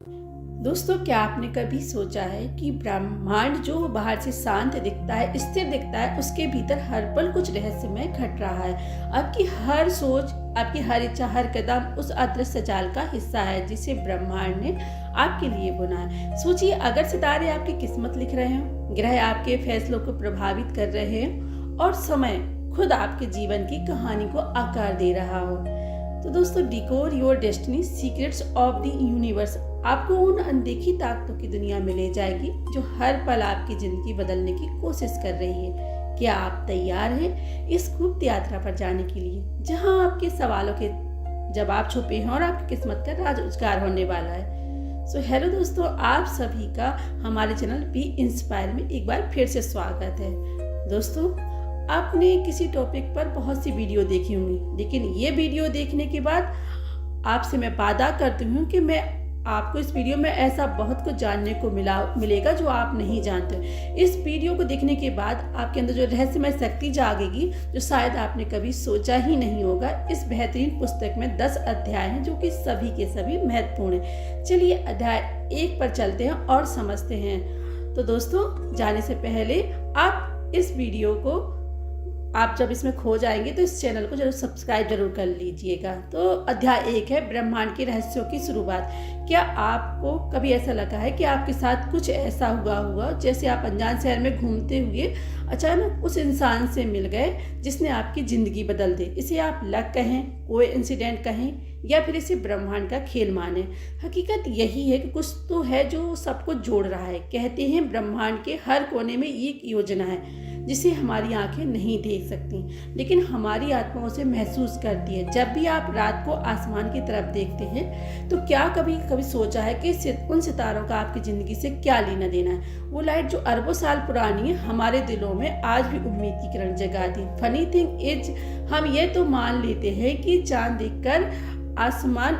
दोस्तों, क्या आपने कभी सोचा है कि ब्रह्मांड जो बाहर से शांत दिखता है, स्थिर दिखता है, उसके भीतर हर पल कुछ रहस्यमय घट रहा है। आपकी हर सोच, आपकी हर इच्छा, हर कदम उस अदृश्य जाल का हिस्सा है जिसे ब्रह्मांड ने आपके लिए बुना है। सोचिए, अगर सितारे आपकी किस्मत लिख रहे हो, ग्रह आपके फैसलों को प्रभावित कर रहे हो और समय खुद आपके जीवन की कहानी को आकार दे रहा हो, तो दोस्तों, decode your destiny, secrets of the universe आपको उन अनदेखी ताकतों की दुनिया में ले जाएगी जो हर पल आपकी जिंदगी बदलने की कोशिश कर रही है। क्या आप तैयार हैं इस गुप्त यात्रा पर जाने के लिए, जहां आपके सवालों के जवाब छुपे हैं और आपकी किस्मत का राज उजागर होने वाला है। सो हेलो दोस्तों, आप सभी का हमारे चैनल बी इंस्पायर में एक बार फिर से स्वागत है। दोस्तों, आपने किसी टॉपिक पर बहुत सी वीडियो देखी होंगी, लेकिन ये वीडियो देखने के बाद आपसे मैं वादा करती हूँ कि मैं आपको इस वीडियो में ऐसा बहुत कुछ जानने को मिलेगा जो आप नहीं जानते। इस वीडियो को देखने के बाद आपके अंदर जो रहस्यमय शक्ति जागेगी, जो शायद आपने कभी सोचा ही नहीं होगा। इस बेहतरीन पुस्तक में 10 अध्याय हैं जो कि सभी के सभी महत्वपूर्ण हैं। चलिए अध्याय 1 पर चलते हैं और समझते हैं। तो दोस्तों, जाने से पहले आप इस वीडियो को, आप जब इसमें खो जाएंगे तो इस चैनल को जरूर सब्सक्राइब जरूर कर लीजिएगा। तो अध्याय 1 है ब्रह्मांड के रहस्यों की शुरुआत। क्या आपको कभी ऐसा लगा है कि आपके साथ कुछ ऐसा हुआ होगा जैसे आप अनजान शहर में घूमते हुए अचानक उस इंसान से मिल गए जिसने आपकी जिंदगी बदल दी। इसे आप लक कहें, कोई इंसिडेंट कहें, या फिर इसे ब्रह्मांड का खेल माने। हकीकत यही है कि कुछ तो है जो सबको जोड़ रहा है। कहते हैं ब्रह्मांड के हर कोने में एक योजना है जिसे हमारी आंखें नहीं देख सकती, लेकिन हमारी आत्मा उसे महसूस करती है। जब भी आप रात को आसमान की तरफ देखते हैं तो क्या कभी कभी सोचा है कि उन सितारों का आपकी ज़िंदगी से क्या लेना देना है? वो लाइट जो अरबों साल पुरानी है, हमारे दिलों में आज भी उम्मीद की किरण जगाती। फनी थिंग इज, हम ये तो मान लेते हैं कि चांद देखकर आसमान,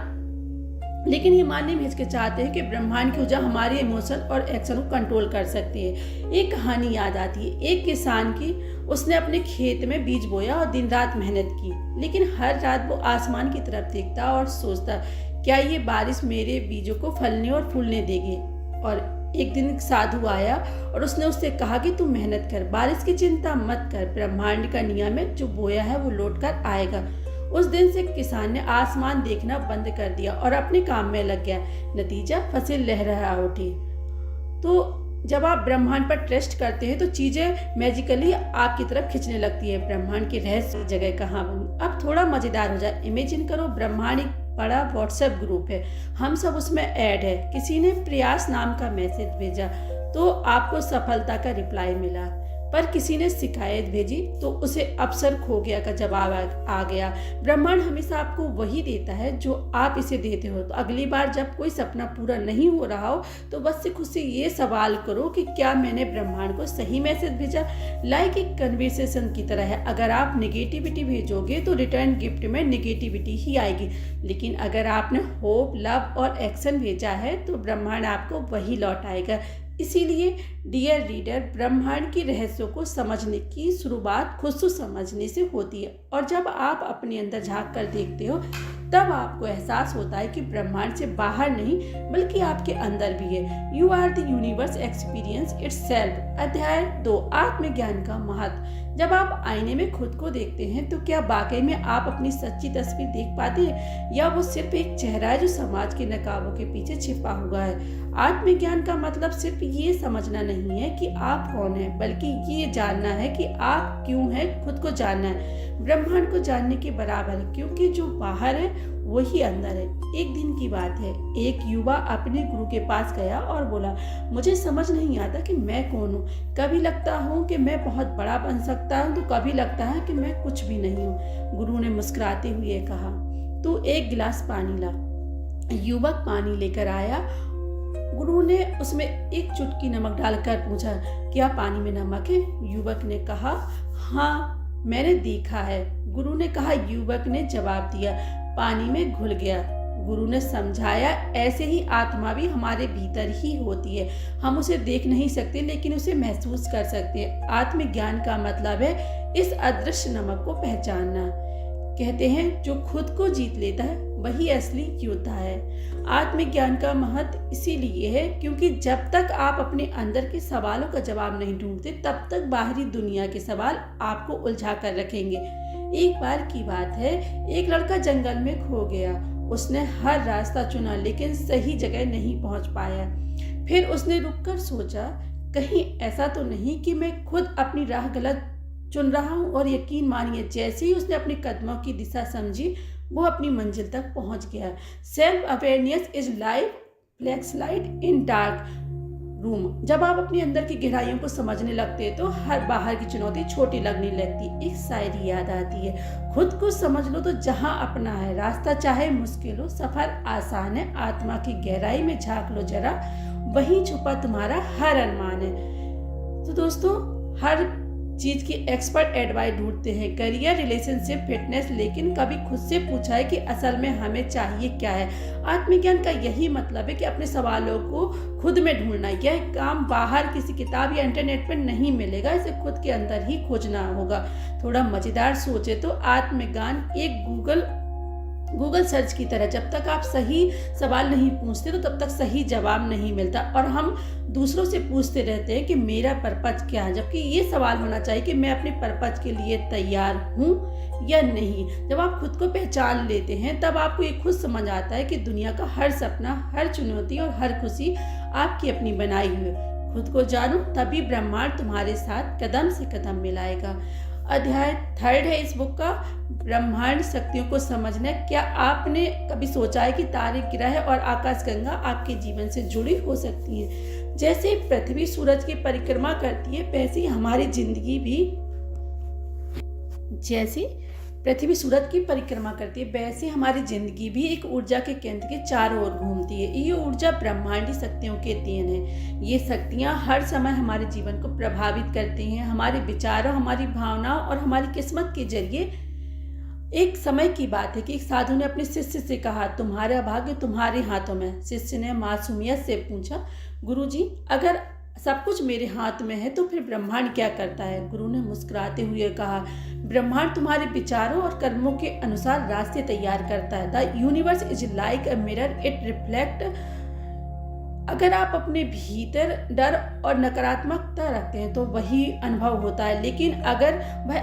लेकिन ये मानने में हिचकिचाते हैं कि ब्रह्मांड की ऊर्जा हमारे इमोशन और एक्शन को कंट्रोल कर सकती है। एक कहानी याद आती है, एक किसान की। उसने अपने खेत में बीज बोया और दिन रात मेहनत की, लेकिन हर रात वो आसमान की तरफ देखता और सोचता, क्या ये बारिश मेरे बीजों को फलने और फूलने देगी? और एक दिन एक साधु आया और उसने उससे कहा कि तू मेहनत कर, बारिश की चिंता मत कर, ब्रह्मांड का नियम है, जो बोया है वो लौट कर आएगा। उस दिन से किसान ने आसमान देखना बंद कर दिया और अपने काम में लग गया। नतीजा, फसल लहरा उठी। तो जब आप ब्रह्मांड पर ट्रस्ट करते हैं तो चीजें मैजिकली आपकी तरफ खींचने लगती है। ब्रह्मांड की रहस्य जगह कहाँ बनी? अब थोड़ा मजेदार हो जाए। इमेजिन करो, ब्रह्मांड एक बड़ा व्हाट्सएप ग्रुप है, हम सब उसमें ऐड है। किसी ने प्रयास नाम का मैसेज भेजा तो आपको सफलता का रिप्लाई मिला, पर किसी ने शिकायत भेजी तो उसे अवसर खो गया का जवाब आ गया। ब्रह्मांड हमेशा आपको वही देता है जो आप इसे देते हो। तो अगली बार जब कोई सपना पूरा नहीं हो रहा हो तो बस से खुद से ये सवाल करो कि क्या मैंने ब्रह्मांड को सही मैसेज भेजा? लाइक एक कन्वर्सेशन की तरह है। अगर आप नेगेटिविटी भेजोगे तो रिटर्न गिफ्ट में नेगेटिविटी ही आएगी, लेकिन अगर आपने होप, लव और एक्शन भेजा है तो ब्रह्मांड आपको वही लौटाएगा। इसीलिए डियर रीडर, ब्रह्मांड की रहस्यों को समझने की शुरुआत खुद से समझने से होती है। और जब आप अपने अंदर झांक कर देखते हो तब आपको एहसास होता है कि ब्रह्मांड से बाहर नहीं बल्कि आपके अंदर भी है। You are the universe experience itself. अध्याय 2, आत्मज्ञान का महत्व। जब आप आईने में खुद को देखते हैं तो क्या वाकई में आप अपनी सच्ची तस्वीर देख पाते हैं, या वो सिर्फ एक चेहरा है जो समाज के नकाबों के पीछे छिपा हुआ है? आत्मज्ञान का मतलब सिर्फ ये समझना नहीं है कि आप कौन है, बल्कि ये जानना है कि आप क्यों हैं। खुद को जानना है ब्रह्मांड को जानने के बराबर है, क्योंकि जो बाहर है वही अंदर है। एक दिन की बात है, एक युवा अपने गुरु के पास गया और बोला, मुझे समझ नहीं आता कि मैं कौन हूँ। कभी लगता हूँ कि मैं बहुत बड़ा बन सकता हूँ, तो कभी लगता है कि मैं कुछ भी नहीं हूँ। गुरु ने मुस्कुराते हुए कहा, तू एक गिलास पानी ला। युवक पानी लेकर आया। गुरु ने उसमें एक चुटकी नमक डालकर पूछा, क्या पानी में नमक है? युवक ने कहा, हाँ, मैंने देखा है। गुरु ने कहा। युवक ने जवाब दिया, पानी में घुल गया। गुरु ने समझाया, ऐसे ही आत्मा भी हमारे भीतर ही होती है। हम उसे देख नहीं सकते लेकिन उसे महसूस कर सकते हैं। आत्मज्ञान का मतलब है इस अदृश्य नमक को पहचानना। कहते हैं जो खुद को जीत लेता है वही असली योद्धा है। आत्मज्ञान का महत्व इसीलिए है क्योंकि जब तक आप अपने अंदर के सवालों का जवाब नहीं ढूंढते तब तक बाहरी दुनिया के सवाल आपको उलझा कर रखेंगे। एक बार की बात है, एक लड़का जंगल में खो गया। उसने हर रास्ता चुना लेकिन सही जगह नहीं पहुंच पाया। फिर उसने रुककर सोचा, कहीं ऐसा तो नहीं कि मैं खुद अपनी राह गलत चुन रहा हूँ। और यकीन मानिए, जैसे ही उसने अपने कदमों की दिशा समझी वो अपनी मंजिल तक पहुंच गया। Self awareness is like flash light in dark room. जब आप अपने अंदर की गहराइयों को समझने लगते हैं तो हर बाहर की चुनौती छोटी लगने लगती। एक शायरी याद आती है, खुद को समझ लो तो जहां अपना है, रास्ता चाहे मुश्किल हो सफर आसान है। आत्मा की गहराई में झांक लो जरा, वहीं छुपा तुम्हारा हर अरमान है। तो दोस्तों, हर चीज की एक्सपर्ट एडवाइस ढूंढते हैं, करियर, रिलेशनशिप, फिटनेस, लेकिन कभी खुद से पूछा है कि असल में हमें चाहिए क्या है। आत्मज्ञान का यही मतलब है कि अपने सवालों को खुद में ढूंढना। यह काम बाहर किसी किताब या इंटरनेट पर नहीं मिलेगा, इसे खुद के अंदर ही खोजना होगा। थोड़ा मजेदार सोचे तो आत्मज्ञान एक गूगल सर्च की तरह। जब तक आप सही सवाल नहीं पूछते तो तब तक सही जवाब नहीं मिलता। और हम दूसरों से पूछते रहते हैं कि मेरा पर्पज क्या है, जबकि ये सवाल होना चाहिए कि मैं अपने पर्पज के लिए तैयार हूँ या नहीं। जब आप खुद को पहचान लेते हैं तब आपको ये खुद समझ आता है कि दुनिया का हर सपना, हर चुनौती और हर खुशी आपकी अपनी बनाई हुई है। खुद को जानो, तभी ब्रह्मांड तुम्हारे साथ कदम से कदम मिलाएगा। अध्याय 3 है इस बुक का, ब्रह्मांड शक्तियों को समझना। क्या आपने कभी सोचा है कि तारे, ग्रह और आकाशगंगा आपके जीवन से जुड़ी हो सकती हैं? जैसे पृथ्वी सूरज की परिक्रमा करती है वैसे ही हमारी जिंदगी भी, जैसे पृथ्वी सूरज की परिक्रमा करती है वैसे हमारी जिंदगी भी एक ऊर्जा के केंद्र के चारों ओर घूमती है। ये ऊर्जा ब्रह्मांडी शक्तियों के देन है। ये शक्तियां हर समय हमारे जीवन को प्रभावित करती हैं, हमारे विचारों, हमारी भावनाओं और हमारी किस्मत के जरिए। एक समय की बात है कि एक साधु ने अपने शिष्य से कहा, तुम्हारा भाग्य तुम्हारे हाथों में। शिष्य ने मासूमियत से पूछा, गुरुजी, अगर सब कुछ मेरे हाथ में है तो फिर ब्रह्मांड क्या करता है? गुरु ने मुस्कुराते हुए कहा, ब्रह्मांड तुम्हारे विचारों और कर्मों के अनुसार रास्ते तैयार करता है। The universe is like a mirror, it reflect. अगर आप अपने भीतर डर और नकारात्मकता रखते हैं तो वही अनुभव होता है, लेकिन अगर वह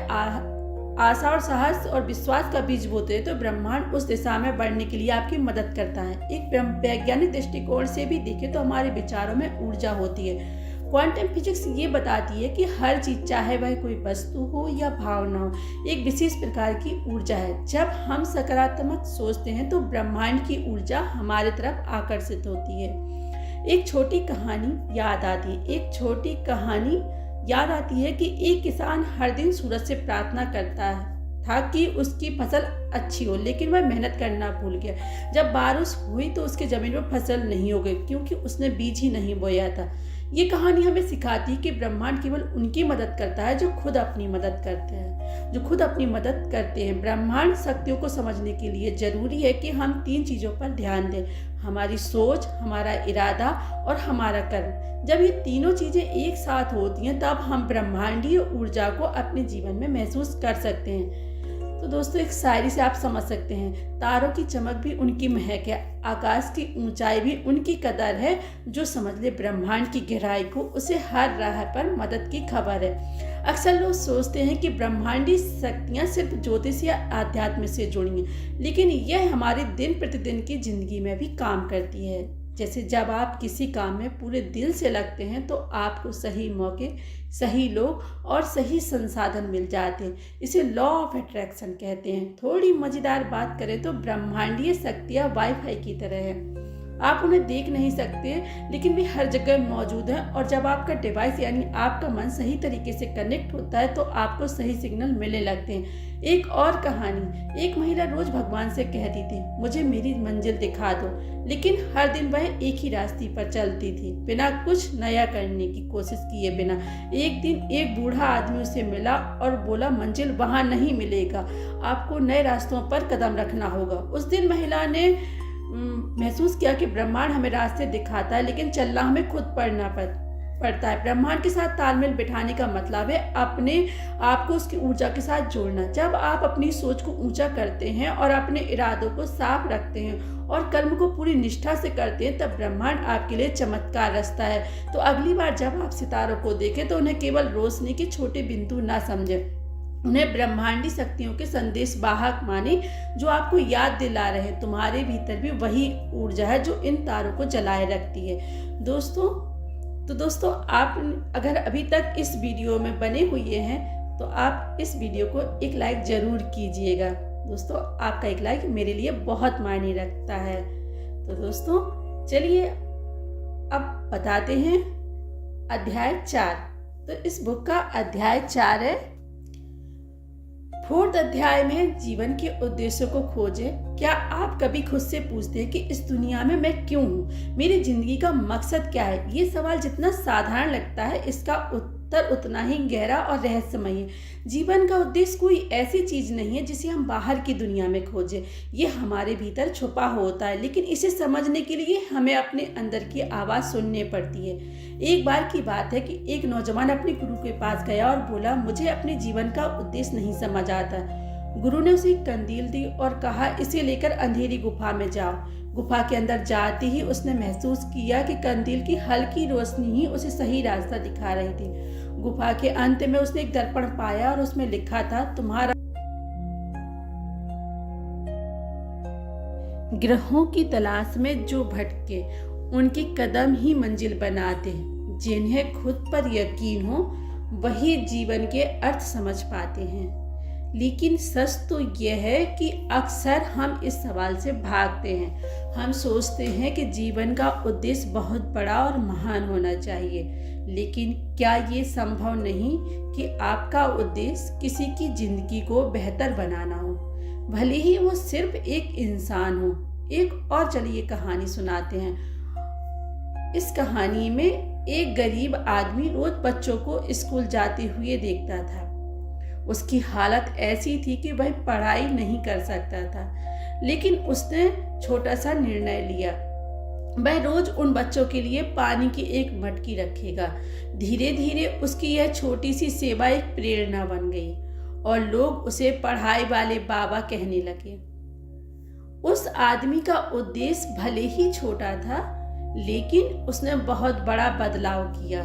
आशा और साहस और विश्वास का बीज बोते हैं तो ब्रह्मांड उस दिशा में बढ़ने के लिए आपकी मदद करता है। एक वैज्ञानिक दृष्टिकोण से भी देखें तो हमारे विचारों में ऊर्जा होती है। क्वांटम फिजिक्स ये बताती है कि हर चीज, चाहे वह कोई वस्तु हो या भावना हो, एक विशेष प्रकार की ऊर्जा है। जब हम सकारात्मक सोचते हैं तो ब्रह्मांड की ऊर्जा हमारे तरफ आकर्षित होती है। एक छोटी कहानी याद आती है कि एक किसान हर दिन सूरज से प्रार्थना करता था कि उसकी फसल अच्छी हो, लेकिन वह मेहनत करना भूल गया। जब बारिश हुई तो उसके जमीन पर फसल नहीं हो गई क्योंकि उसने बीज ही नहीं बोया था। ये कहानी हमें सिखाती है कि ब्रह्मांड केवल उनकी मदद करता है जो खुद अपनी मदद करते हैं। ब्रह्मांड शक्तियों को समझने के लिए जरूरी है कि हम 3 चीजों पर ध्यान दें, हमारी सोच, हमारा इरादा और हमारा कर्म। जब ये तीनों चीजें एक साथ होती हैं तब हम ब्रह्मांडीय ऊर्जा को अपने जीवन में महसूस कर सकते हैं। तो दोस्तों, एक शायरी से आप समझ सकते हैं, तारों की चमक भी उनकी महक है, आकाश की ऊंचाई भी उनकी कदर है। जो समझ ले ब्रह्मांड की गहराई को, उसे हर राह पर मदद की खबर है। अक्सर लोग सोचते हैं कि ब्रह्मांडी शक्तियां सिर्फ ज्योतिष या आध्यात्म से जुड़ी हैं, लेकिन यह हमारी दिन प्रतिदिन की जिंदगी में भी काम करती है। जैसे जब आप किसी काम में पूरे दिल से लगते हैं तो आपको सही मौके, सही लोग और सही संसाधन मिल जाते हैं। इसे लॉ ऑफ अट्रैक्शन कहते हैं। थोड़ी मजेदार बात करें तो ब्रह्मांडीय शक्तियाँ वाईफाई की तरह है। आप उन्हें देख नहीं सकते लेकिन वे हर जगह मौजूद हैं, और जब आपका डिवाइस यानी आपका मन सही तरीके से कनेक्ट होता है तो आपको सही सिग्नल मिलने लगते हैं। एक और कहानी, एक महिला रोज भगवान से कहती थी, मुझे मेरी मंजिल दिखा दो, लेकिन हर दिन वह एक ही रास्ते पर चलती थी, बिना कुछ नया करने की कोशिश किए बिना। एक दिन एक बूढ़ा आदमी उसे मिला और बोला, मंजिल वहां नहीं मिलेगा, आपको नए रास्तों पर कदम रखना होगा। उस दिन महिला ने महसूस किया कि ब्रह्मांड हमें रास्ते दिखाता है, लेकिन चलना हमें खुद पड़ना पड़ता है। ब्रह्मांड के साथ तालमेल बिठाने का मतलब है अपने आप को उसकी ऊर्जा के साथ जोड़ना। जब आप अपनी सोच को ऊंचा करते हैं और अपने इरादों को साफ रखते हैं और कर्म को पूरी निष्ठा से करते हैं, तब ब्रह्मांड आपके लिए चमत्कार रचता है। तो अगली बार जब आप सितारों को देखें तो उन्हें केवल रोशनी के छोटे बिंदु ना समझें, उन्हें ब्रह्मांडी शक्तियों के संदेश वाहक माने, जो आपको याद दिला रहे हैं तुम्हारे भीतर भी वही ऊर्जा है जो इन तारों को जलाए रखती है। दोस्तों आप अगर अभी तक इस वीडियो में बने हुए हैं तो आप इस वीडियो को एक लाइक जरूर कीजिएगा। दोस्तों आपका एक लाइक मेरे लिए बहुत मायने रखता है। तो दोस्तों चलिए अब बताते हैं अध्याय 4। तो इस बुक का अध्याय 4 है। 4th अध्याय में जीवन के उद्देश्यों को खोजें। क्या आप कभी खुद से पूछते हैं कि इस दुनिया में मैं क्यों हूँ, मेरी जिंदगी का मकसद क्या है? ये सवाल जितना साधारण लगता है, इसका उत्तर उतना ही गहरा और रहस्यमय है। जीवन का उद्देश्य कोई ऐसी चीज नहीं है जिसे हम बाहर की दुनिया में खोजें। ये हमारे भीतर छुपा होता है, लेकिन इसे समझने के लिए हमें अपने अंदर की आवाज सुननी पड़ती है। एक बार की बात है कि एक नौजवान अपने गुरु के पास गया और बोला, मुझे अपने जीवन का उद्देश्य नहीं समझ आता। गुरु ने उसे एक कंदील दी और कहा, इसे लेकर अंधेरी गुफा में जाओ। गुफा के अंदर जाते ही उसने महसूस किया कि कंदील की हल्की रोशनी ही उसे सही रास्ता दिखा रही थी। गुफा के अंत में उसने एक दर्पण पाया और उसमें लिखा था, तुम्हारा ग्रहों की तलाश में जो भटके उनके कदम ही मंजिल बनाते हैं। जिन्हें खुद पर यकीन हो वही जीवन के अर्थ समझ पाते हैं। लेकिन सच तो यह है कि अक्सर हम इस सवाल से भागते हैं। हम सोचते हैं कि जीवन का उद्देश्य बहुत बड़ा और महान होना चाहिए, लेकिन क्या ये संभव नहीं कि आपका उद्देश्य किसी की जिंदगी को बेहतर बनाना हो, भले ही वो सिर्फ एक इंसान हो। एक और चलिए कहानी सुनाते हैं। इस कहानी में एक गरीब आदमी रोज बच्चों को स्कूल जाते हुए देखता था। उसकी हालत ऐसी थी कि वह पढ़ाई नहीं कर सकता था, लेकिन उसने छोटा सा निर्णय लिया। वह रोज उन बच्चों के लिए पानी की एक मटकी रखेगा। धीरे धीरे उसकी यह छोटी सी सेवा एक प्रेरणा बन गई और लोग उसे पढ़ाई वाले बाबा कहने लगे। उस आदमी का उद्देश्य भले ही छोटा था, लेकिन उसने बहुत बड़ा बदलाव किया।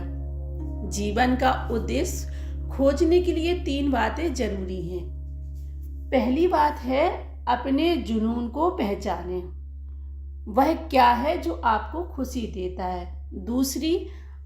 जीवन का उद्देश्य खोजने के लिए 3 बातें जरूरी हैं। पहली बात है, अपने जुनून को पहचानें। वह क्या है जो आपको खुशी देता है। दूसरी,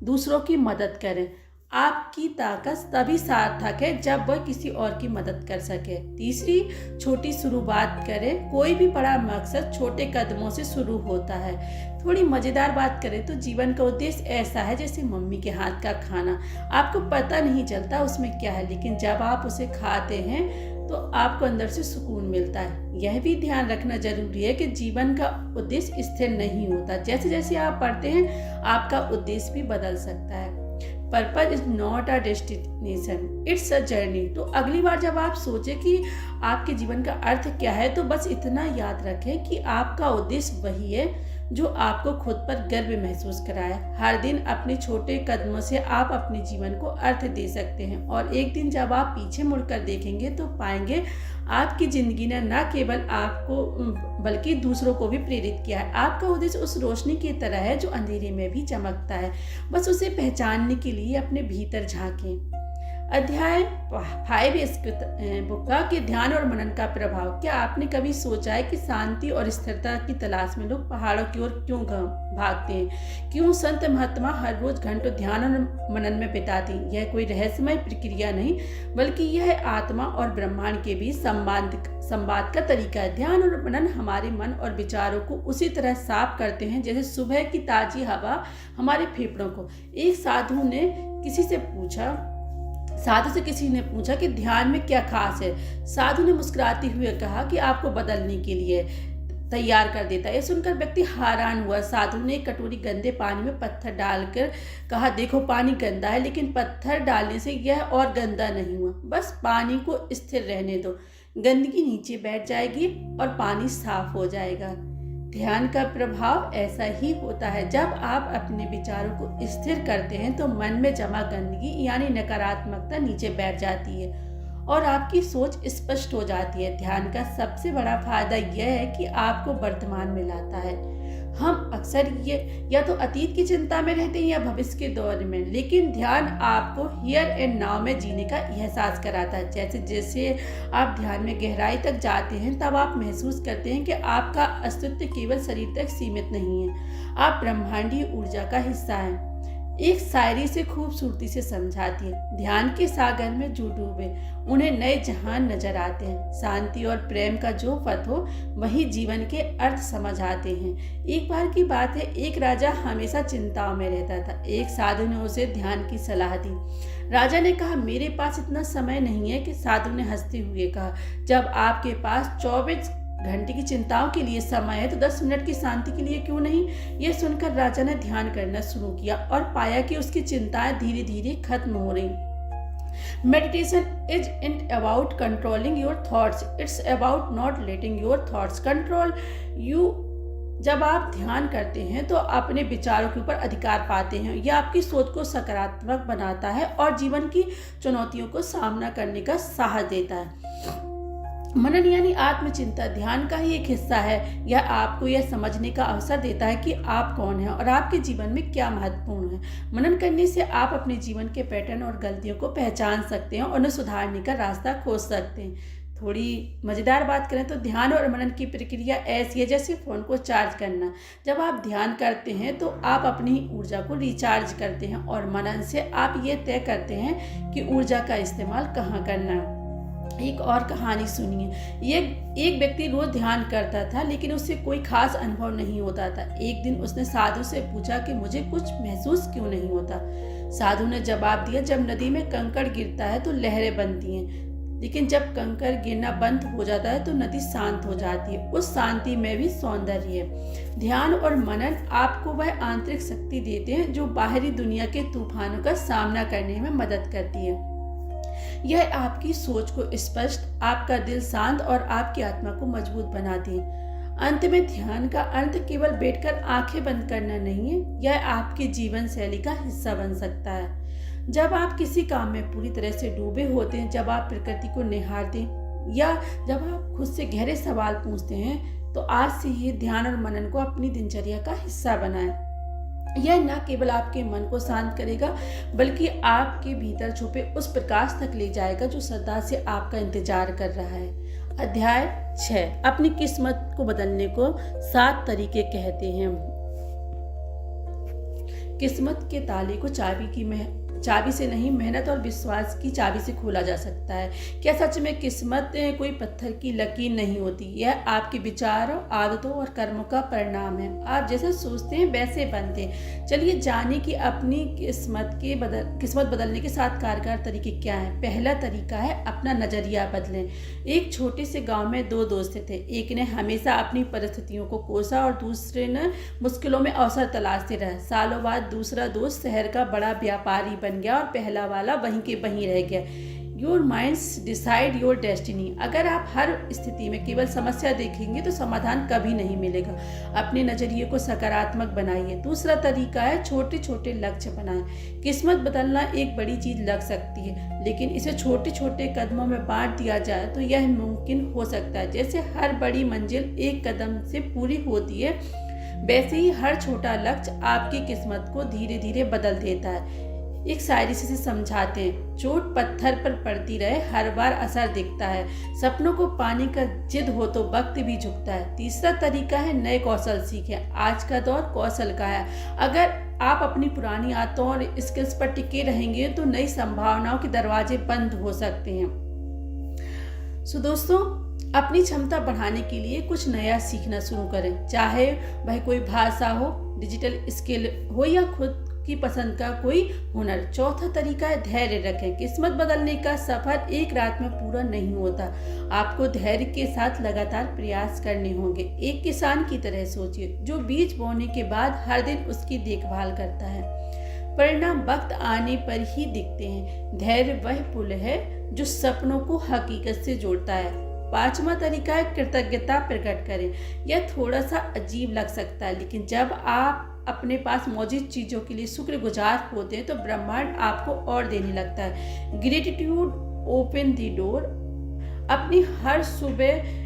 दूसरों की मदद करें। आपकी ताकत तभी सार्थक है जब वह किसी और की मदद कर सके। तीसरी, छोटी शुरुआत करें। कोई भी बड़ा मकसद छोटे कदमों से शुरू होता है। थोड़ी मज़ेदार बात करें तो जीवन का उद्देश्य ऐसा है जैसे मम्मी के हाथ का खाना। आपको पता नहीं चलता उसमें क्या है, लेकिन जब आप उसे खाते हैं तो आपको अंदर से सुकून मिलता है। यह भी ध्यान रखना जरूरी है कि जीवन का उद्देश्य स्थिर नहीं होता। जैसे जैसे आप पढ़ते हैं आपका उद्देश्य भी बदल सकता है। Purpose is not a destination, it's a journey. तो अगली बार जब आप सोचें कि आपके जीवन का अर्थ क्या है, तो बस इतना याद रखें कि आपका उद्देश्य वही है जो आपको खुद पर गर्व महसूस कराए। हर दिन अपने छोटे कदमों से आप अपने जीवन को अर्थ दे सकते हैं, और एक दिन जब आप पीछे मुड़कर देखेंगे तो पाएंगे आपकी जिंदगी ने न केवल आपको बल्कि दूसरों को भी प्रेरित किया है। आपका उद्देश्य उस रोशनी की तरह है जो अंधेरे में भी चमकता है। बस उसे पहचानने के लिए अपने भीतर झांकें। अध्याय 5 इस बुक का कि ध्यान और मनन का प्रभाव। क्या आपने कभी सोचा है कि शांति और स्थिरता की तलाश में लोग पहाड़ों की ओर क्यों भागते हैं? क्यों संत महात्मा हर रोज घंटों ध्यान और मनन में बिताते हैं? यह कोई रहस्यमय प्रक्रिया नहीं, बल्कि यह आत्मा और ब्रह्मांड के बीच संवाद का तरीका है। ध्यान और मनन हमारे मन और विचारों को उसी तरह साफ करते हैं जैसे सुबह की ताजी हवा हमारे फेफड़ों को। एक साधु से किसी ने पूछा कि ध्यान में क्या खास है। साधु ने मुस्कुराते हुए कहा कि आपको बदलने के लिए तैयार कर देता है। यह सुनकर व्यक्ति हैरान हुआ। साधु ने एक कटोरी गंदे पानी में पत्थर डालकर कहा, देखो पानी गंदा है, लेकिन पत्थर डालने से यह और गंदा नहीं हुआ। बस पानी को स्थिर रहने दो, गंदगी नीचे बैठ जाएगी और पानी साफ हो जाएगा। ध्यान का प्रभाव ऐसा ही होता है। जब आप अपने विचारों को स्थिर करते हैं तो मन में जमा गंदगी यानी नकारात्मकता नीचे बैठ जाती है और आपकी सोच स्पष्ट हो जाती है। ध्यान का सबसे बड़ा फायदा यह है कि आपको वर्तमान में लाता है। हम अक्सर ये या तो अतीत की चिंता में रहते हैं या भविष्य के दौर में, लेकिन ध्यान आपको हियर एंड नाउ में जीने का एहसास कराता है। जैसे जैसे आप ध्यान में गहराई तक जाते हैं तब आप महसूस करते हैं कि आपका अस्तित्व केवल शरीर तक सीमित नहीं है, आप ब्रह्मांडीय ऊर्जा का हिस्सा हैं। एक शायरी से खूबसूरती से समझाती है, ध्यान के सागर में जो डूबे उन्हें नए जहान नजर आते हैं। शांति और प्रेम का जो पथ हो वही जीवन के अर्थ समझ आते हैं। एक बार की बात है, एक राजा हमेशा चिंताओं में रहता था। एक साधु ने उसे ध्यान की सलाह दी। राजा ने कहा, मेरे पास इतना समय नहीं है। कि साधु ने हंसते हुए कहा, जब आपके पास 24 घंटे की चिंताओं के लिए समय है तो 10 मिनट की शांति के लिए क्यों नहीं। यह सुनकर राजा ने ध्यान करना शुरू किया और पाया कि उसकी चिंताएं धीरे धीरे खत्म हो रही। Meditation is int about controlling your thoughts, it's about not letting your thoughts control you. जब आप ध्यान करते हैं तो अपने विचारों के ऊपर अधिकार पाते हैं। यह आपकी सोच को सकारात्मक बनाता है और जीवन की चुनौतियों को सामना करने का साहस देता है। मनन यानी आत्मचिंता ध्यान का ही एक हिस्सा है। यह आपको यह समझने का अवसर देता है कि आप कौन हैं और आपके जीवन में क्या महत्वपूर्ण है। मनन करने से आप अपने जीवन के पैटर्न और गलतियों को पहचान सकते हैं और उन्हें सुधारने का रास्ता खोज सकते हैं। थोड़ी मज़ेदार बात करें तो ध्यान और मनन की प्रक्रिया ऐसी है जैसे फ़ोन को चार्ज करना। जब आप ध्यान करते हैं तो आप अपनी ऊर्जा को रिचार्ज करते हैं और मनन से आप ये तय करते हैं कि ऊर्जा का इस्तेमाल कहाँ करना है। एक और कहानी सुनिए। ये एक व्यक्ति रोज ध्यान करता था लेकिन उससे कोई खास अनुभव नहीं होता था। एक दिन उसने साधु से पूछा कि मुझे कुछ महसूस क्यों नहीं होता। साधु ने जवाब दिया, जब नदी में कंकड़ गिरता है तो लहरें बनती हैं, लेकिन जब कंकड़ गिरना बंद हो जाता है तो नदी शांत हो जाती है। उस शांति में भी सौंदर्य है। ध्यान और मनन आपको वह आंतरिक शक्ति देते हैं जो बाहरी दुनिया के तूफानों का सामना करने में मदद करती है। यह आपकी सोच को स्पष्ट, आपका दिल शांत और आपकी आत्मा को मजबूत बनाती है। अंत में ध्यान का अर्थ केवल बैठकर आंखें बंद करना नहीं है, यह आपकी जीवन शैली का हिस्सा बन सकता है। जब आप किसी काम में पूरी तरह से डूबे होते हैं, जब आप प्रकृति को निहारते हैं या जब आप खुद से गहरे सवाल पूछते हैं, तो आज से ही ध्यान और मनन को अपनी दिनचर्या का हिस्सा बनाएं। यह न केवल आपके मन को शांत करेगा बल्कि आपके भीतर छुपे उस प्रकाश तक ले जाएगा जो सदा से आपका इंतजार कर रहा है। अध्याय 6, अपनी किस्मत को बदलने को 7 तरीके कहते हैं। किस्मत के ताले को चाबी से नहीं, मेहनत और विश्वास की चाबी से खोला जा सकता है। क्या सच में किस्मत कोई पत्थर की लकीर नहीं होती? यह आपके विचारों, आदतों और कर्मों का परिणाम है। आप जैसे सोचते हैं वैसे बनते हैं। चलिए जाने कि अपनी किस्मत बदलने के 7 कारगर तरीके क्या हैं। पहला तरीका है अपना नजरिया बदलें। एक छोटे से गाँव में 2 दोस्त थे। एक ने हमेशा अपनी परिस्थितियों को कोसा और दूसरे ने मुश्किलों में अवसर तलाशते रहे। सालों बाद दूसरा दोस्त शहर का बड़ा व्यापारी बन गया और पहला वाला वहीं के वहीं रह गया। Your minds decide your destiny. अगर आप हर स्थिति में केवल समस्या देखेंगे तो समाधान कभी नहीं मिलेगा। अपने नजरिए को सकारात्मक बनाइए। दूसरा तरीका है छोटे छोटे लक्ष्य बनाएं। किस्मत बदलना एक बड़ी चीज लग सकती है, लेकिन इसे छोटे छोटे कदमों में बांट दिया जाए तो यह मुमकिन हो सकता है। जैसे हर बड़ी मंजिल एक कदम से पूरी होती है, वैसे ही हर छोटा लक्ष्य आपकी किस्मत को धीरे धीरे बदल देता है। एक शायरी से समझाते हैं, चोट पत्थर पर पड़ती रहे, हर बार असर दिखता है। सपनों को पाने का जिद हो तो वक्त भी झुकता है। तीसरा तरीका है नए कौशल सीखें। आज का दौर कौशल का है। अगर आप अपनी पुरानी आदतों और स्किल्स पर टिके रहेंगे तो नई संभावनाओं के दरवाजे बंद हो सकते हैं। दोस्तों, अपनी क्षमता बढ़ाने के लिए कुछ नया सीखना शुरू करें, चाहे वह कोई भाषा हो, डिजिटल स्किल हो या खुद की पसंद का कोई हुनर। चौथा तरीका है धैर्य रखें। किस्मत बदलने का सफर एक रात में पूरा नहीं होता। आपको धैर्य के साथ लगातार प्रयास करने होंगे। एक किसान की तरह सोचिए जो बीज बोने के बाद हर दिन उसकी देखभाल करता है। परिणाम वक्त आने पर ही दिखते हैं। धैर्य वह पुल है जो सपनों को हकीकत से जोड़ता है। 5वां तरीका है कृतज्ञता प्रकट करें। यह थोड़ा सा अजीब लग सकता है, लेकिन जब आप अपने पास मौजूद चीज़ों के लिए शुक्रगुजार होते हैं तो ब्रह्मांड आपको और देने लगता है। Gratitude open the door. अपनी हर सुबह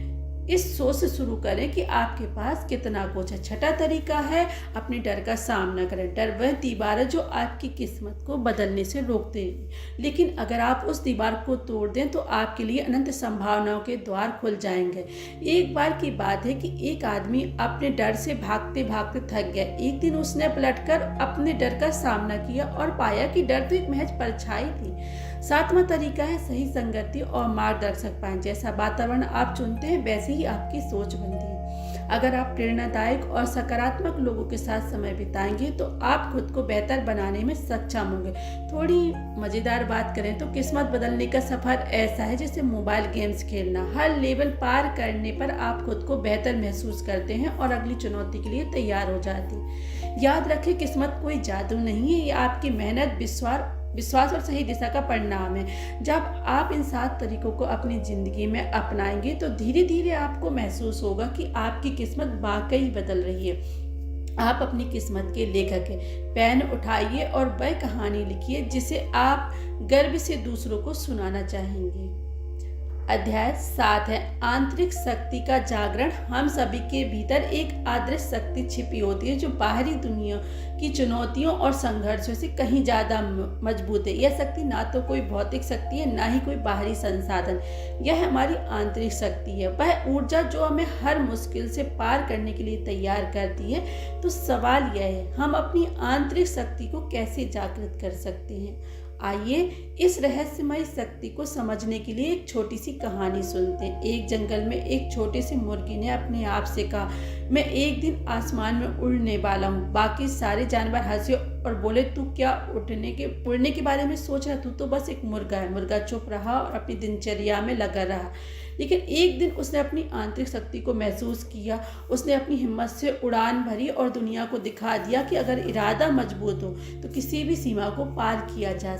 इस सोच से शुरू करें कि आपके पास कितना कुछ है। छठा तरीका है अपने डर का सामना करें। डर वह दीवार है जो आपकी किस्मत को बदलने से रोकते हैं, लेकिन अगर आप उस दीवार को तोड़ दें तो आपके लिए अनंत संभावनाओं के द्वार खुल जाएंगे। एक बार की बात है कि एक आदमी अपने डर से भागते भागते थक गया। एक दिन उसने पलटकर अपने डर का सामना किया और पाया कि डर तो एक महज परछाई थी। 7वां तरीका है सही संगति और मार्गदर्शक पाएं। जैसा वातावरण आप चुनते हैं वैसे ही आपकी सोच बनती है। अगर आप प्रेरणादायक और सकारात्मक लोगों के साथ समय बिताएंगे तो आप खुद को बेहतर बनाने में सक्षम होंगे। थोड़ी मज़ेदार बात करें तो किस्मत बदलने का सफ़र ऐसा है जैसे मोबाइल गेम्स खेलना। हर लेवल पार करने पर आप खुद को बेहतर महसूस करते हैं और अगली चुनौती के लिए तैयार हो जाते हैं। याद रखें, किस्मत कोई जादू नहीं है, ये आपकी मेहनत, विश्वास और सही दिशा का परिणाम है। जब आप इन 7 तरीकों को अपनी ज़िंदगी में अपनाएंगे तो धीरे धीरे आपको महसूस होगा कि आपकी किस्मत वाकई बदल रही है। आप अपनी किस्मत के लेखक हैं। पेन उठाइए और वह कहानी लिखिए जिसे आप गर्व से दूसरों को सुनाना चाहेंगे। अध्याय 7 है आंतरिक शक्ति का जागरण। हम सभी के भीतर एक अदृश्य शक्ति छिपी होती है जो बाहरी दुनिया की चुनौतियों और संघर्षों से कहीं ज़्यादा मजबूत है। यह शक्ति ना तो कोई भौतिक शक्ति है, ना ही कोई बाहरी संसाधन। यह हमारी आंतरिक शक्ति है, वह ऊर्जा जो हमें हर मुश्किल से पार करने के लिए तैयार करती है। तो सवाल यह है, हम अपनी आंतरिक शक्ति को कैसे जागृत कर सकते हैं? आइए इस रहस्यमय शक्ति को समझने के लिए एक छोटी सी कहानी सुनते हैं। एक जंगल में एक छोटे से मुर्गी ने अपने आप से कहा, मैं एक दिन आसमान में उड़ने वाला हूँ। बाकी सारे जानवर हंसे और बोले, तू क्या उड़ने के बारे में सोच रहा? तू तो बस एक मुर्गा है। मुर्गा चुप रहा और अपनी दिनचर्या में लगा रहा। लेकिन एक दिन उसने अपनी आंतरिक शक्ति को महसूस किया। उसने अपनी हिम्मत से उड़ान भरी और दुनिया को दिखा दिया कि अगर इरादा मजबूत हो तो किसी भी सीमा को पार किया जा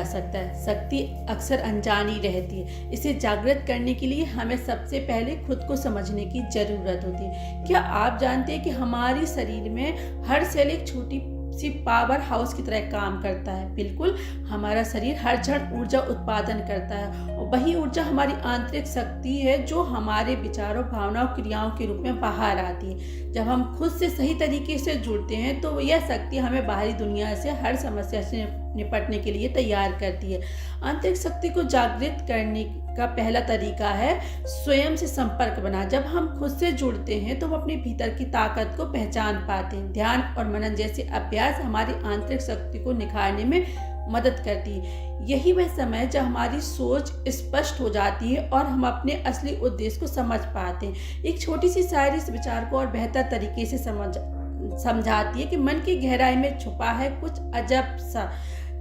सकता है। शक्ति अक्सर अनजानी रहती है। इसे जागृत करने के लिए हमें सबसे पहले खुद को समझने की जरूरत होती है। क्या आप जानते हैं कि हमारे शरीर में हर सेल एक छोटी सी पावर हाउस की तरह काम करता है? बिल्कुल, हमारा शरीर हर क्षण ऊर्जा उत्पादन करता है और वही ऊर्जा हमारी आंतरिक शक्ति है जो हमारे विचारों, भावनाओं, क्रियाओं के रूप में बाहर आती है। जब हम खुद से सही तरीके से जुड़ते हैं तो यह शक्ति हमें बाहरी दुनिया से हर समस्या से निपटने के लिए तैयार करती है। आंतरिक शक्ति को जागृत करने का पहला तरीका है स्वयं से संपर्क बना। जब हम खुद से जुड़ते हैं तो हम अपने भीतर की ताकत को पहचान पाते हैं। ध्यान और मनन जैसे अभ्यास हमारी आंतरिक शक्ति को निखारने में मदद करती है। यही वह समय है जब हमारी सोच स्पष्ट हो जाती है और हम अपने असली उद्देश्य को समझ पाते हैं। एक छोटी सी शायरी इस विचार को और बेहतर तरीके से समझाती है कि मन की गहराई में छुपा है कुछ अजब सा।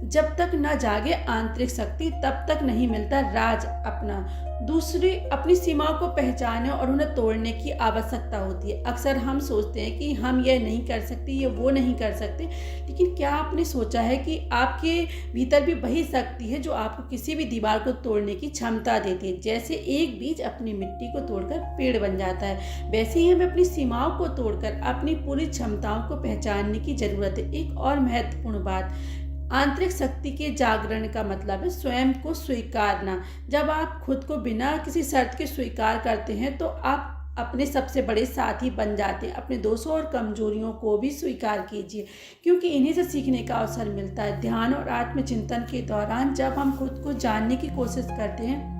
जब तक न जागे आंतरिक शक्ति तब तक नहीं मिलता राज अपना। दूसरी अपनी सीमाओं को पहचानने और उन्हें तोड़ने की आवश्यकता होती है। अक्सर हम सोचते हैं कि हम यह नहीं कर सकते, ये वो नहीं कर सकते, लेकिन क्या आपने सोचा है कि आपके भीतर भी वही शक्ति है जो आपको किसी भी दीवार को तोड़ने की क्षमता देती है? जैसे एक बीज अपनी मिट्टी को तोड़कर पेड़ बन जाता है, वैसे ही हमें अपनी सीमाओं को तोड़कर अपनी पूरी क्षमताओं को पहचानने की जरूरत है। एक और महत्वपूर्ण बात, आंतरिक शक्ति के जागरण का मतलब है स्वयं को स्वीकारना। जब आप खुद को बिना किसी शर्त के स्वीकार करते हैं तो आप अपने सबसे बड़े साथी बन जाते हैं। अपने दोषों और कमजोरियों को भी स्वीकार कीजिए, क्योंकि इन्हीं से सीखने का अवसर मिलता है। ध्यान और आत्मचिंतन के दौरान जब हम खुद को जानने की कोशिश करते हैं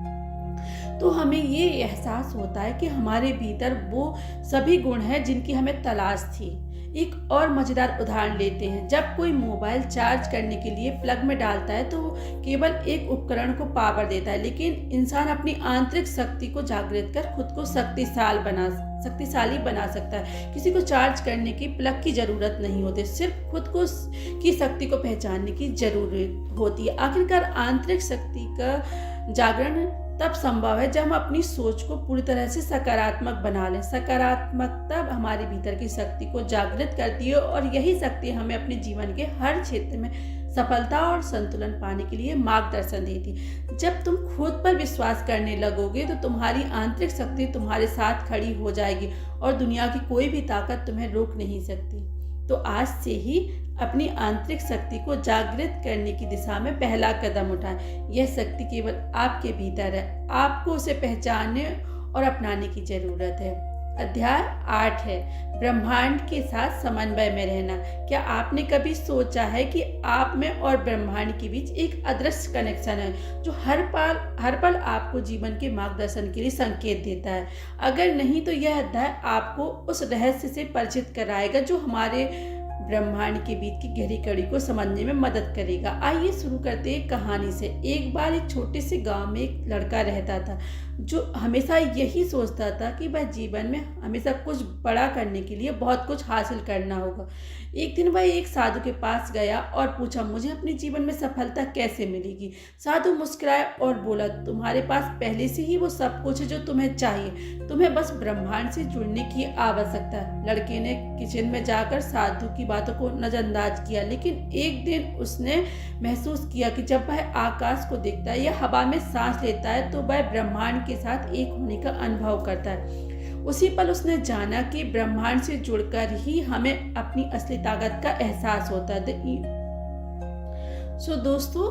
तो हमें ये एहसास होता है कि हमारे भीतर वो सभी गुण हैं जिनकी हमें तलाश थी। एक और मजेदार उदाहरण लेते हैं। जब कोई मोबाइल चार्ज करने के लिए प्लग में डालता है तो केवल एक उपकरण को पावर देता है, लेकिन इंसान अपनी आंतरिक शक्ति को जागृत कर खुद को शक्तिशाली बना सकता है। किसी को चार्ज करने की प्लग की जरूरत नहीं होती, सिर्फ खुद को की शक्ति को पहचानने की जरूरत होती है। आखिरकार आंतरिक शक्ति का जागरण तब संभव है जब हम अपनी सोच को पूरी तरह से सकारात्मक बना लें। सकारात्मकता हमारे भीतर की शक्ति को जागृत करती है और यही शक्ति हमें अपने जीवन के हर क्षेत्र में सफलता और संतुलन पाने के लिए मार्गदर्शन देती है। जब तुम खुद पर विश्वास करने लगोगे तो तुम्हारी आंतरिक शक्ति तुम्हारे साथ खड़ी हो जाएगी और दुनिया की कोई भी ताकत तुम्हें रोक नहीं सकती। तो आज से ही अपनी आंतरिक शक्ति को जागृत करने की दिशा में पहला कदम उठाएं। यह शक्ति केवल आपके भीतर है, आपको उसे पहचानने और अपनाने की जरूरत है। अध्याय 8 है ब्रह्मांड के साथ समन्वय में रहना। क्या आपने कभी सोचा है कि आप में और ब्रह्मांड के बीच एक अदृश्य कनेक्शन है जो हर पल आपको जीवन के मार्गदर्शन के लिए संकेत देता है? अगर नहीं तो यह अध्याय आपको उस रहस्य से परिचित कराएगा जो हमारे ब्रह्मांड के बीच की गहरी कड़ी को समझने में मदद करेगा। आइए शुरू करते हैं कहानी से। एक बार एक छोटे से गांव में एक लड़का रहता था जो हमेशा यही सोचता था कि वह जीवन में हमेशा कुछ बड़ा करने के लिए बहुत कुछ हासिल करना होगा। एक दिन वह एक साधु के पास गया और पूछा, मुझे अपने जीवन में सफलता कैसे मिलेगी? साधु मुस्कुराया और बोला, तुम्हारे पास पहले से ही वो सब कुछ है जो तुम्हें चाहिए, तुम्हें बस ब्रह्मांड से जुड़ने की आवश्यकता है। लड़के ने किचन में जाकर साधु की बातों को नजरअंदाज किया, लेकिन एक दिन उसने महसूस किया कि जब वह आकाश को देखता है या हवा में सांस लेता है तो वह ब्रह्मांड के साथ एक होने का अनुभव करता है। उसी पल उसने जाना कि ब्रह्मांड से जुड़कर ही हमें अपनी असली ताकत का एहसास होता है। दोस्तों,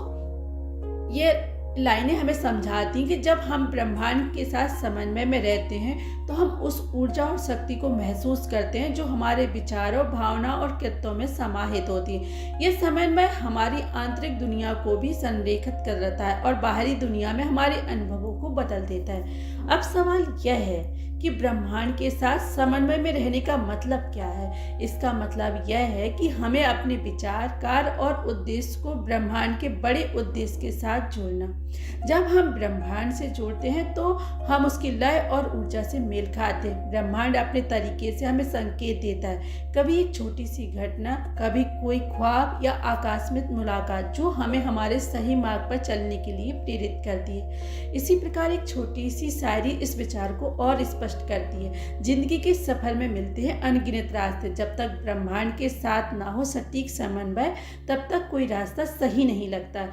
ये लाइनें हमें समझाती हैं कि जब हम ब्रह्मांड के साथ समन्वय में रहते हैं तो हम उस ऊर्जा और शक्ति को महसूस करते हैं जो हमारे विचारों, भावना और कृत्यों में समाहित होती है। यह समन्वय हमारी आंतरिक दुनिया को भी संरेखित कर देता है और बाहरी दुनिया में हमारे अनुभवों को बदल देता है। अब सवाल यह है कि ब्रह्मांड के साथ समन्वय में रहने का मतलब क्या है? इसका मतलब यह है कि हमें अपने विचार, कार्य और उद्देश्य को ब्रह्मांड के बड़े उद्देश्य के साथ जोड़ना। जब हम ब्रह्मांड से जोड़ते हैं तो हम उसकी लय और ऊर्जा से मेल खाते हैं। ब्रह्मांड अपने तरीके से हमें संकेत देता है, कभी एक छोटी सी घटना, कभी कोई ख्वाब या आकस्मिक मुलाकात जो हमें हमारे सही मार्ग पर चलने के लिए प्रेरित करती है। इसी प्रकार एक छोटी सी शायरी इस विचार को और स्पष्ट करती है, जिंदगी के सफर में मिलते हैं अनगिनत रास्ते। जब तक ब्रह्मांड के साथ ना हो सटीक समन्वय, तब तक कोई रास्ता सही नहीं लगता।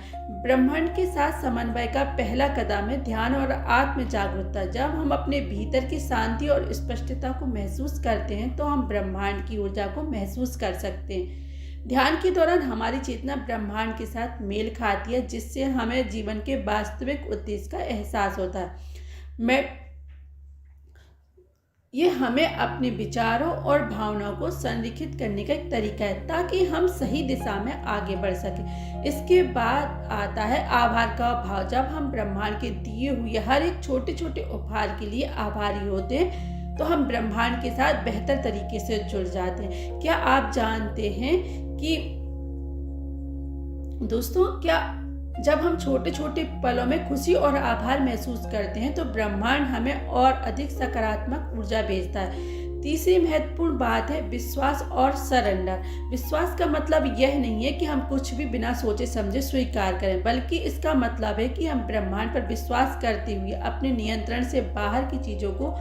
ब्रह्मांड के साथ समन्वय का पहला कदम है ध्यान और आत्म जागरूकता। जब हम अपने भीतर की शांति और स्पष्टता को महसूस करते हैं तो हम ब्रह्मांड की ऊर्जा को महसूस कर सकते हैं। ध्यान के दौरान हमारी चेतना ब्रह्मांड के साथ मेल खाती है, जिससे हमें जीवन के वास्तविक उद्देश्य का एहसास होता है। ये हमें अपने विचारों और भावनाओं को संरेखित करने का एक तरीका है ताकि हम सही दिशा में आगे बढ़ सकें। इसके बाद आता है आभार का भाव। जब हम ब्रह्मांड के दिए हुए हर एक छोटे छोटे उपहार के लिए आभारी होते हैं तो हम ब्रह्मांड के साथ बेहतर तरीके से जुड़ जाते हैं। क्या आप जानते हैं कि दोस्तों, जब हम छोटे छोटे पलों में खुशी और आभार महसूस करते हैं तो ब्रह्मांड हमें और अधिक सकारात्मक ऊर्जा भेजता है। तीसरी महत्वपूर्ण बात है विश्वास और सरेंडर। विश्वास का मतलब यह नहीं है कि हम कुछ भी बिना सोचे समझे स्वीकार करें, बल्कि इसका मतलब है कि हम ब्रह्मांड पर विश्वास करते हुए अपने नियंत्रण से बाहर की चीजों को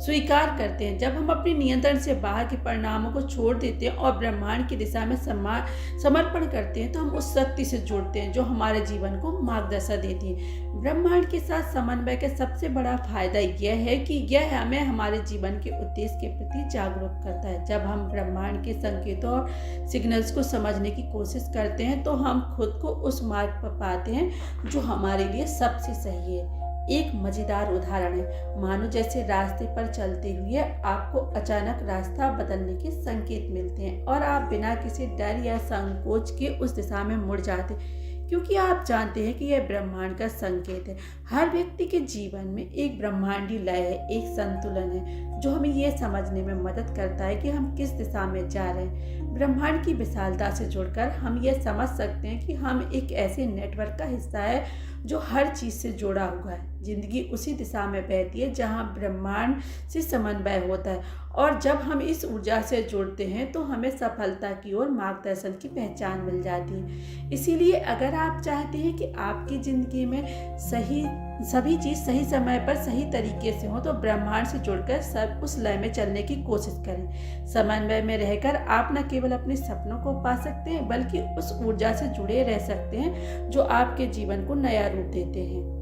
स्वीकार करते हैं। जब हम अपने नियंत्रण से बाहर के परिणामों को छोड़ देते हैं और ब्रह्मांड की दिशा में समर्पण करते हैं तो हम उस शक्ति से जुड़ते हैं जो हमारे जीवन को मार्गदर्शन देती है। ब्रह्मांड के साथ समन्वय का सबसे बड़ा फायदा यह है कि यह हमें हमारे जीवन के उद्देश्य के प्रति जागरूक करता है। जब हम ब्रह्मांड के संकेतों और सिग्नल्स को समझने की कोशिश करते हैं तो हम खुद को उस मार्ग पर पाते हैं जो हमारे लिए सबसे सही है। एक मजेदार उदाहरण है, मानो जैसे रास्ते पर चलते हुए आपको अचानक रास्ता बदलने के संकेत मिलते हैं और आप बिना किसी डर या संकोच के उस दिशा में मुड़ जाते हैं, क्योंकि आप जानते हैं कि यह ब्रह्मांड का संकेत है। हर व्यक्ति के जीवन में एक ब्रह्मांडी लय है, एक संतुलन है जो हमें यह समझने में मदद करता है कि हम किस दिशा में जा रहे हैं। ब्रह्मांड की विशालता से जुड़कर हम यह समझ सकते हैं कि हम एक ऐसे नेटवर्क का हिस्सा है जो हर चीज से जुड़ा हुआ है। जिंदगी उसी दिशा में बहती है जहां ब्रह्मांड से समन्वय होता है, और जब हम इस ऊर्जा से जुड़ते हैं तो हमें सफलता की ओर मार्गदर्शन की पहचान मिल जाती है। इसीलिए अगर आप चाहते हैं कि आपकी जिंदगी में सही सभी चीज़ सही समय पर सही तरीके से हो तो ब्रह्मांड से जुड़कर सब उस लय में चलने की कोशिश करें। समन्वय में रहकर आप न केवल अपने सपनों को पा सकते हैं बल्कि उस ऊर्जा से जुड़े रह सकते हैं जो आपके जीवन को नया रूप देते हैं।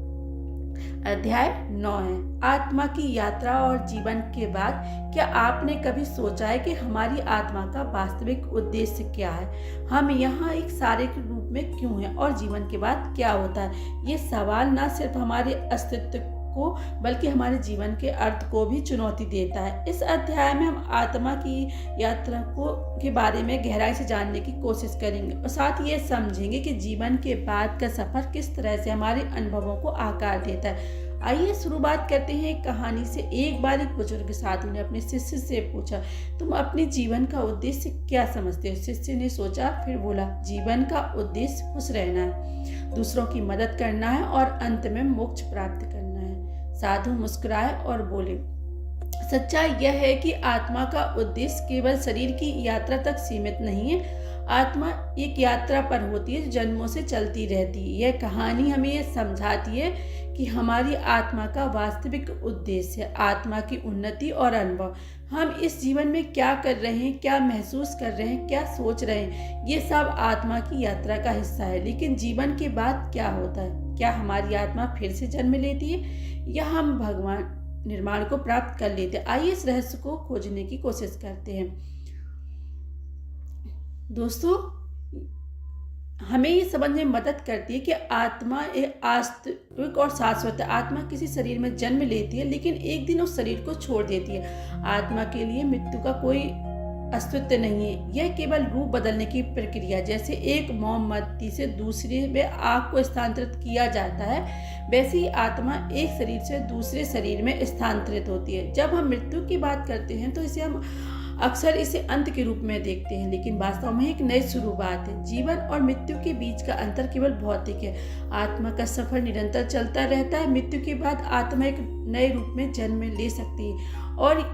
अध्याय 9 है आत्मा की यात्रा और जीवन के बाद। क्या आपने कभी सोचा है कि हमारी आत्मा का वास्तविक उद्देश्य क्या है? हम यहाँ एक सारे के रूप में क्यों हैं और जीवन के बाद क्या होता है? ये सवाल न सिर्फ हमारे अस्तित्व को बल्कि हमारे जीवन के अर्थ को भी चुनौती देता है। इस अध्याय में हम आत्मा की यात्रा के बारे में गहराई से जानने की कोशिश करेंगे और साथ ये समझेंगे कि जीवन के बाद का सफर किस तरह से हमारे अनुभवों को आकार देता है। आइए शुरुआत करते हैं एक कहानी से। एक बार एक बुजुर्ग साधु ने अपने शिष्य से पूछा, तुम अपने जीवन का उद्देश्य क्या समझते हो? शिष्य ने सोचा, फिर बोला, जीवन का उद्देश्य खुश रहना है, दूसरों की मदद करना है और अंत में मोक्ष प्राप्त करना है। साधु मुस्कुराए और बोले, सच्चाई यह है कि आत्मा का उद्देश्य केवल शरीर की यात्रा तक सीमित नहीं है। आत्मा एक यात्रा पर होती है जो जन्मों से चलती रहती है। यह कहानी हमें यह समझाती है कि हमारी आत्मा का वास्तविक उद्देश्य, आत्मा की उन्नति और अनुभव। हम इस जीवन में क्या कर रहे हैं, क्या महसूस कर रहे हैं, क्या सोच रहे हैं, ये सब आत्मा की यात्रा का हिस्सा है। लेकिन जीवन के बाद क्या होता है? क्या हमारी आत्मा फिर से जन्म लेती है या हम भगवान निर्माण को प्राप्त कर लेते हैं? आइए इस रहस्य को खोजने की कोशिश करते हैं। दोस्तों, हमें ये समझने में मदद करती है कि आत्मा एक वास्तविक और शाश्वत है। आत्मा किसी शरीर में जन्म लेती है लेकिन एक दिन उस शरीर को छोड़ देती है। आत्मा के लिए मृत्यु का कोई अस्तित्व नहीं है। यह केवल रूप बदलने की प्रक्रिया, जैसे एक मोमबत्ती से दूसरे में आग को स्थानांतरित किया जाता है, वैसे ही आत्मा एक शरीर से दूसरे शरीर में स्थानांतरित होती है। जब हम मृत्यु की बात करते हैं तो हम अक्सर इसे अंत के रूप में देखते हैं, लेकिन वास्तव में एक नई शुरुआत है। जीवन और मृत्यु के बीच का अंतर केवल भौतिक है। आत्मा का सफर निरंतर चलता रहता है। मृत्यु के बाद आत्मा एक नए रूप में जन्म ले सकती है और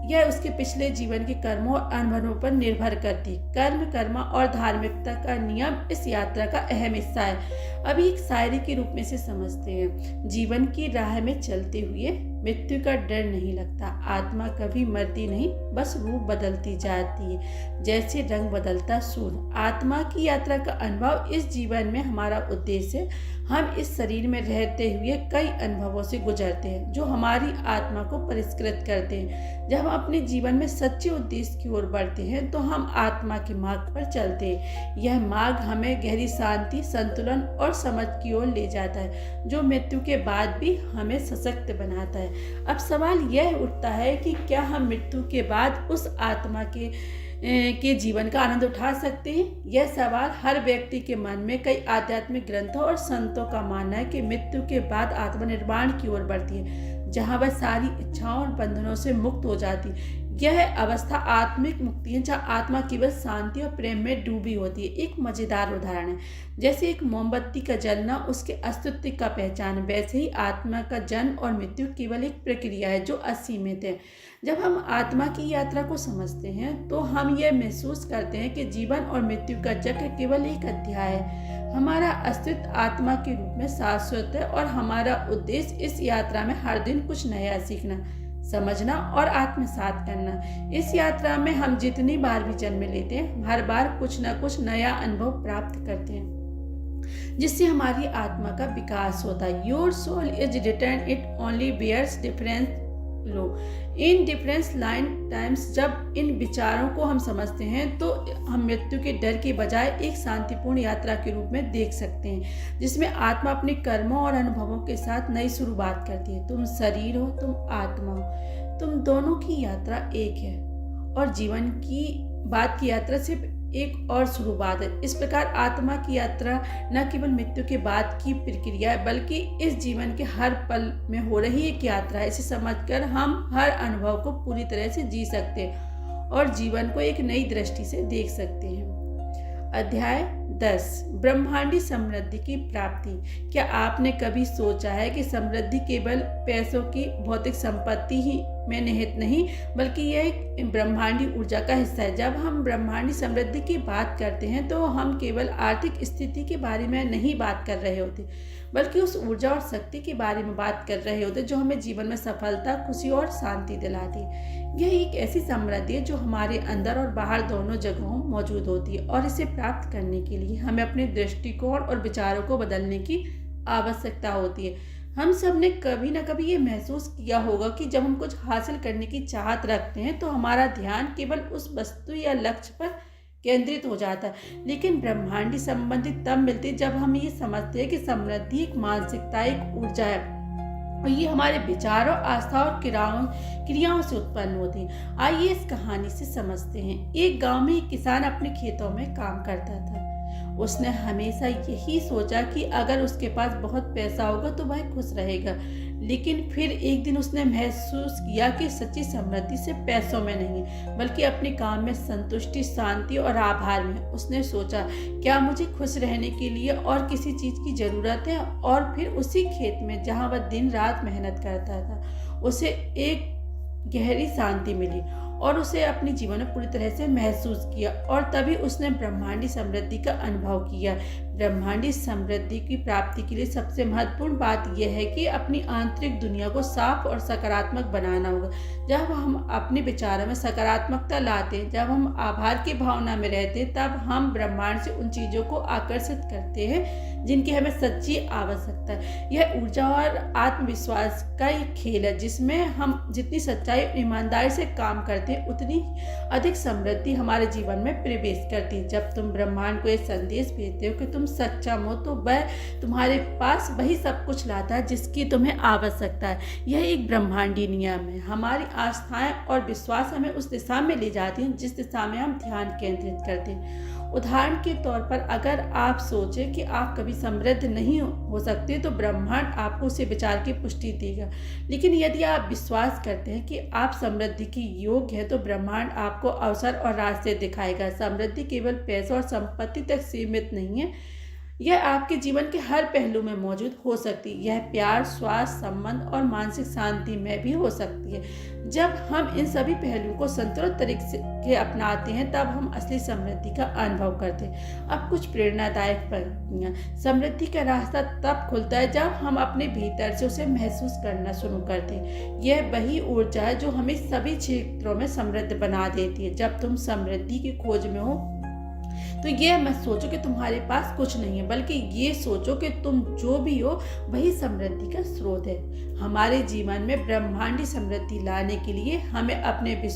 यह उसके पिछले जीवन के कर्मों और अनुभवों पर निर्भर करती है। कर्म, कर्मा और धार्मिकता का नियम इस यात्रा का अहम हिस्सा है। अभी एक शायरी के रूप में से समझते हैं। जीवन की राह में चलते हुए मृत्यु का डर नहीं लगता। आत्मा कभी मरती नहीं, बस रूप बदलती जाती है, जैसे रंग बदलता सूर्य। आत्मा की यात्रा का अनुभव इस जीवन में हमारा उद्देश्य। हम इस शरीर में रहते हुए कई अनुभवों से गुजरते हैं जो हमारी आत्मा को परिष्कृत करते हैं। जब हम अपने जीवन में सच्चे उद्देश्य की ओर बढ़ते हैं तो हम आत्मा के मार्ग पर चलते हैं। यह मार्ग हमें गहरी शांति, संतुलन और समझ की ओर ले जाता है, जो मृत्यु के बाद भी हमें सशक्त बनाता है। अब सवाल यह उठता है कि क्या हम मृत्यु के बाद उस आत्मा के जीवन का आनंद उठा सकते हैं? यह सवाल हर व्यक्ति के मन में। कई आध्यात्मिक ग्रंथों और संतों का मानना है कि मृत्यु के बाद आत्मा निर्वाण की ओर बढ़ती है, जहां वह सारी इच्छाओं और बंधनों से मुक्त हो जाती है। यह अवस्था आत्मिक मुक्ति है, जहाँ आत्मा केवल शांति और प्रेम में डूबी होती है। एक मजेदार उदाहरण है, जैसे एक मोमबत्ती का जलना उसके अस्तित्व का पहचान, वैसे ही आत्मा का जन्म और मृत्यु केवल एक प्रक्रिया है जो असीमित है। जब हम आत्मा की यात्रा को समझते हैं तो हम यह महसूस करते हैं कि जीवन और मृत्यु का चक्र केवल एक अध्याय है। हमारा अस्तित्व आत्मा के रूप में शाश्वत है और हमारा उद्देश्य इस यात्रा में हर दिन कुछ नया सीखना, समझना और आत्मसात करना। इस यात्रा में हम जितनी बार भी जन्म लेते हैं, हर बार कुछ न कुछ नया अनुभव प्राप्त करते हैं, जिससे हमारी आत्मा का विकास होता है। Your soul is return, it only bears difference low in difference line times. जब इन विचारों को हम समझते हैं तो हम मृत्यु के डर के बजाय एक शांतिपूर्ण यात्रा के रूप में देख सकते हैं, जिसमें आत्मा अपने कर्मों और अनुभवों के साथ नई शुरुआत करती है। तुम शरीर हो, तुम आत्मा हो, तुम दोनों की यात्रा एक है और जीवन की बाद की यात्रा सिर्फ एक और शुरुआत है। इस प्रकार आत्मा की यात्रा न केवल मृत्यु के बाद की प्रक्रिया है, बल्कि इस जीवन के हर पल में हो रही एक यात्रा है। इसे समझकर हम हर अनुभव को पूरी तरह से जी सकते हैं और जीवन को एक नई दृष्टि से देख सकते हैं। अध्याय 10, ब्रह्मांडी समृद्धि की प्राप्ति। क्या आपने कभी सोचा है कि समृद्धि केवल पैसों की भौतिक संपत्ति ही में निहित नहीं, बल्कि यह एक ब्रह्मांडी ऊर्जा का हिस्सा है। जब हम ब्रह्मांडी समृद्धि की बात करते हैं तो हम केवल आर्थिक स्थिति के बारे में नहीं बात कर रहे होते, बल्कि उस ऊर्जा और शक्ति के बारे में बात कर रहे होते जो हमें जीवन में सफलता, खुशी और शांति दिलाती है। यह एक ऐसी समृद्धि है जो हमारे अंदर और बाहर दोनों जगहों मौजूद होती है, और इसे प्राप्त करने के लिए हमें अपने दृष्टिकोण और विचारों को बदलने की आवश्यकता होती है। हम सब ने कभी ना कभी ये महसूस किया होगा कि जब हम कुछ हासिल करने की चाहत रखते हैं तो हमारा ध्यान केवल उस वस्तु या लक्ष्य पर केंद्रित हो जाता है। लेकिन ब्रह्मांडी संबंधी तब मिलती जब हम ये समझते हैं कि समृद्धि एक मानसिकता, एक ऊर्जा है, और ये हमारे विचारों, आस्था और क्रियाओं से उत्पन्न होती है। आइए इस कहानी से समझते हैं। एक गांव में एक किसान अपने खेतों में काम करता था। उसने हमेशा यही सोचा कि अगर उसके पास बहुत पैसा होगा तो वह खुश रहेगा। लेकिन फिर एक दिन उसने महसूस किया कि सच्ची समृद्धि सिर्फ पैसों में नहीं है, बल्कि अपने काम में संतुष्टि, शांति और आभार में। उसने सोचा, क्या मुझे खुश रहने के लिए और किसी चीज़ की ज़रूरत है? और फिर उसी खेत में जहाँ वह दिन रात मेहनत करता था, उसे एक गहरी शांति मिली और उसे अपने जीवन में पूरी तरह से महसूस किया, और तभी उसने ब्रह्मांडी समृद्धि का अनुभव किया। ब्रह्मांडी समृद्धि की प्राप्ति के लिए सबसे महत्वपूर्ण बात यह है कि अपनी आंतरिक दुनिया को साफ और सकारात्मक बनाना होगा। जब हम अपने विचारों में सकारात्मकता लाते हैं, जब हम आभार की भावना में रहते हैं, तब हम ब्रह्मांड से उन चीज़ों को आकर्षित करते हैं जिनकी हमें सच्ची आवश्यकता है। यह ऊर्जा और आत्मविश्वास का एक खेल है जिसमें हम जितनी सच्चाई और ईमानदारी से काम करते हैं, उतनी अधिक समृद्धि हमारे जीवन में प्रवेश करती है। जब तुम ब्रह्मांड को एक संदेश भेजते हो कि तुम सक्षम हो, तो वह तुम्हारे पास वही सब कुछ लाता है जिसकी तुम्हें आवश्यकता है। यह एक ब्रह्मांडी नियम है। हमारी आस्थाएं और विश्वास हमें उस दिशा में ले जाती हैं जिस दिशा में हम ध्यान केंद्रित करते हैं। उदाहरण के तौर पर, अगर आप सोचें कि आप कभी समृद्ध नहीं हो सकते, तो ब्रह्मांड आपको उसे विचार की पुष्टि देगा। लेकिन यदि आप विश्वास करते हैं कि आप समृद्धि के योग्य हैं, तो ब्रह्मांड आपको अवसर और रास्ते दिखाएगा। समृद्धि केवल पैसा और संपत्ति तक सीमित नहीं है, यह आपके जीवन के हर पहलू में मौजूद हो सकती है। यह प्यार, स्वास्थ्य, संबंध और मानसिक शांति में भी हो सकती है। जब हम इन सभी पहलुओं को संतुलित तरीके से अपनाते हैं, तब हम असली समृद्धि का अनुभव करते हैं। अब कुछ प्रेरणादायक पंक्तियां। समृद्धि का रास्ता तब खुलता है जब हम अपने भीतर से उसे महसूस करना शुरू करते हैं। यह वही ऊर्जा है जो हमें सभी क्षेत्रों में समृद्ध बना देती है। जब तुम समृद्धि की खोज में हो, तो ये मत सोचो कि तुम्हारे पास कुछ नहीं है, बल्कि ये सोचो कि तुम जो भी हो वही समृद्धि का स्रोत है। हमारे जीवन में ब्रह्मांडी समृद्धि लाने के लिए हमें अपने विश्वास